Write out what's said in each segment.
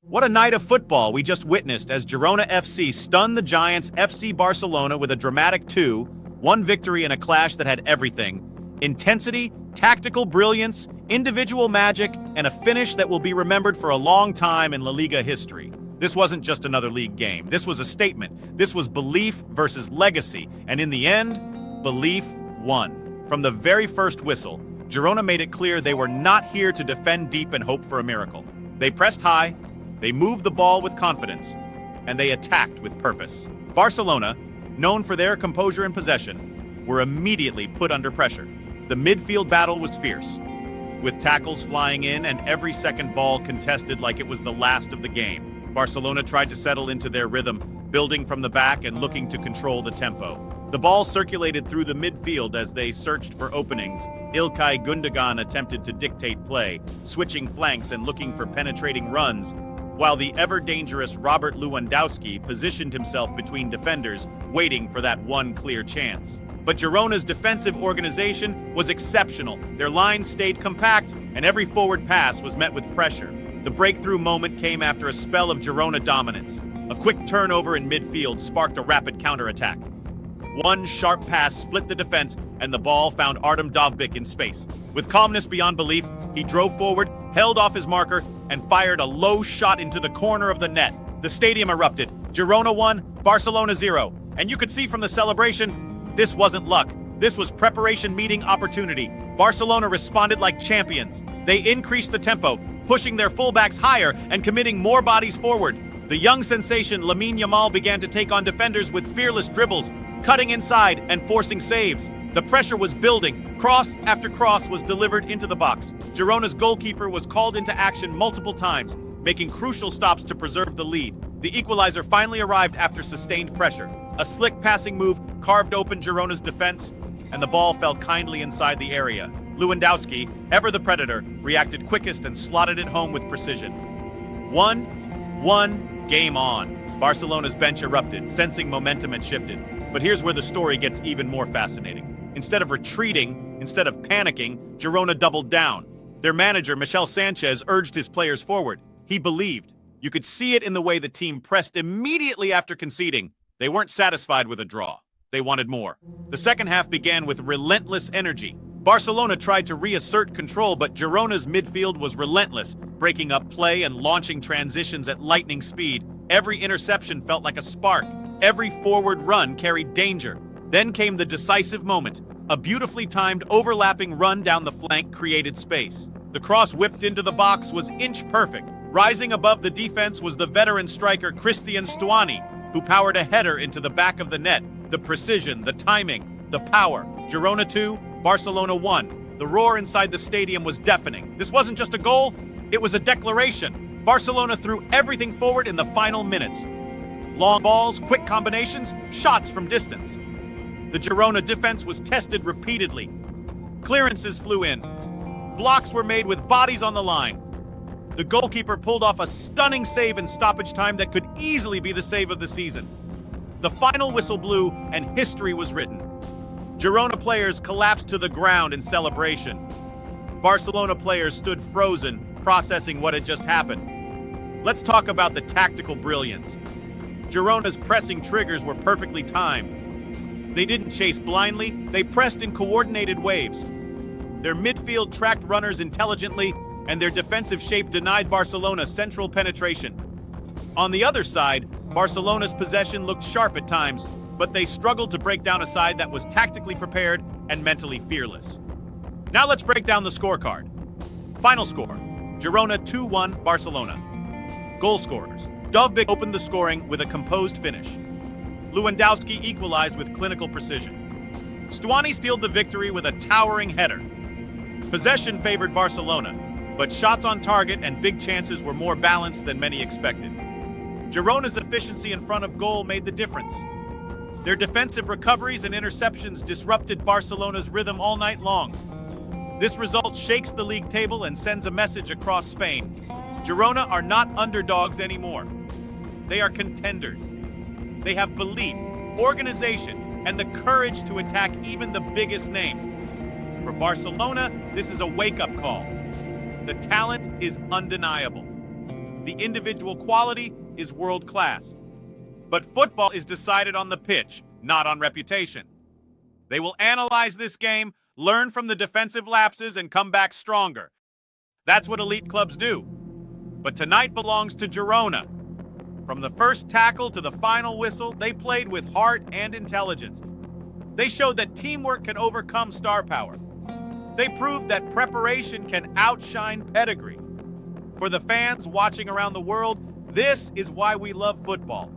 What a night of football we just witnessed as Girona FC stunned the Giants FC Barcelona with a dramatic 2-1 victory in a clash that had everything: intensity, tactical brilliance, individual magic, and a finish that will be remembered for a long time in La Liga history. This wasn't just another league game. This was a statement. This was belief versus legacy. And in the end, belief won. From the very first whistle, Girona made it clear they were not here to defend deep and hope for a miracle. They pressed high, they moved the ball with confidence, and they attacked with purpose. Barcelona, known for their composure and possession, were immediately put under pressure. The midfield battle was fierce, with tackles flying in and every second ball contested like it was the last of the game. Barcelona tried to settle into their rhythm, building from the back and looking to control the tempo. The ball circulated through the midfield as they searched for openings. İlkay Gündoğan attempted to dictate play, switching flanks and looking for penetrating runs, while the ever-dangerous Robert Lewandowski positioned himself between defenders, waiting for that one clear chance. But Girona's defensive organization was exceptional. Their lines stayed compact, and every forward pass was met with pressure. The breakthrough moment came after a spell of Girona dominance. A quick turnover in midfield sparked a rapid counterattack. One sharp pass split the defense, and the ball found Artem Dovbyk in space. With calmness beyond belief, he drove forward, held off his marker, and fired a low shot into the corner of the net. The stadium erupted. Girona 1, Barcelona 0. And you could see from the celebration, this wasn't luck. This was preparation meeting opportunity. Barcelona responded like champions. They increased the tempo, pushing their fullbacks higher and committing more bodies forward. The young sensation Lamine Yamal began to take on defenders with fearless dribbles, cutting inside and forcing saves. The pressure was building. Cross after cross was delivered into the box. Girona's goalkeeper was called into action multiple times, making crucial stops to preserve the lead. The equalizer finally arrived after sustained pressure. A slick passing move carved open Girona's defense, and the ball fell kindly inside the area. Lewandowski, ever the predator, reacted quickest and slotted it home with precision. 1-1, game on. Barcelona's bench erupted, sensing momentum had shifted. But here's where the story gets even more fascinating. Instead of retreating, instead of panicking, Girona doubled down. Their manager, Michel Sanchez, urged his players forward. He believed. You could see it in the way the team pressed immediately after conceding. They weren't satisfied with a draw. They wanted more. The second half began with relentless energy. Barcelona tried to reassert control, but Girona's midfield was relentless, breaking up play and launching transitions at lightning speed. Every interception felt like a spark. Every forward run carried danger. Then came the decisive moment. A beautifully timed overlapping run down the flank created space. The cross whipped into the box was inch perfect. Rising above the defense was the veteran striker Cristian Stuani, who powered a header into the back of the net. The precision, the timing, the power. Girona 2, Barcelona 1. The roar inside the stadium was deafening. This wasn't just a goal, it was a declaration. Barcelona threw everything forward in the final minutes. Long balls, quick combinations, shots from distance. The Girona defense was tested repeatedly. Clearances flew in. Blocks were made with bodies on the line. The goalkeeper pulled off a stunning save in stoppage time that could easily be the save of the season. The final whistle blew and history was written. Girona players collapsed to the ground in celebration. Barcelona players stood frozen, processing what had just happened. Let's talk about the tactical brilliance. Girona's pressing triggers were perfectly timed. They didn't chase blindly, they pressed in coordinated waves. Their midfield tracked runners intelligently, and their defensive shape denied Barcelona central penetration. On the other side, Barcelona's possession looked sharp at times, but they struggled to break down a side that was tactically prepared and mentally fearless. Now let's break down the scorecard. Final score, Girona 2-1 Barcelona. Goal scorers. Dovbyk opened the scoring with a composed finish. Lewandowski equalized with clinical precision. Stuani sealed the victory with a towering header. Possession favored Barcelona, but shots on target and big chances were more balanced than many expected. Girona's efficiency in front of goal made the difference. Their defensive recoveries and interceptions disrupted Barcelona's rhythm all night long. This result shakes the league table and sends a message across Spain. Girona are not underdogs anymore. They are contenders. They have belief, organization, and the courage to attack even the biggest names. For Barcelona, this is a wake-up call. The talent is undeniable. The individual quality is world-class. But football is decided on the pitch, not on reputation. They will analyze this game, learn from the defensive lapses, and come back stronger. That's what elite clubs do. But tonight belongs to Girona. From the first tackle to the final whistle, they played with heart and intelligence. They showed that teamwork can overcome star power. They proved that preparation can outshine pedigree. For the fans watching around the world, this is why we love football.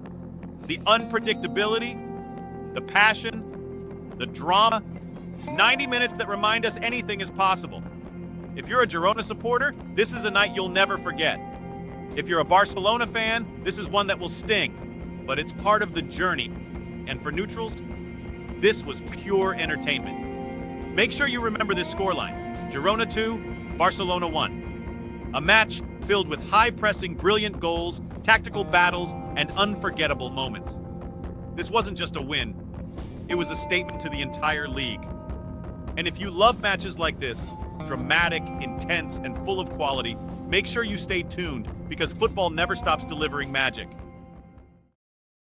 The unpredictability, the passion, the drama, 90 minutes that remind us anything is possible. If you're a Girona supporter, this is a night you'll never forget. If you're a Barcelona fan, this is one that will sting, but it's part of the journey. And for neutrals, this was pure entertainment. Make sure you remember this scoreline: Girona 2, Barcelona 1. A match filled with high-pressing, brilliant goals, tactical battles, and unforgettable moments. This wasn't just a win, it was a statement to the entire league. And if you love matches like this, dramatic, intense, and full of quality, make sure you stay tuned, because football never stops delivering magic.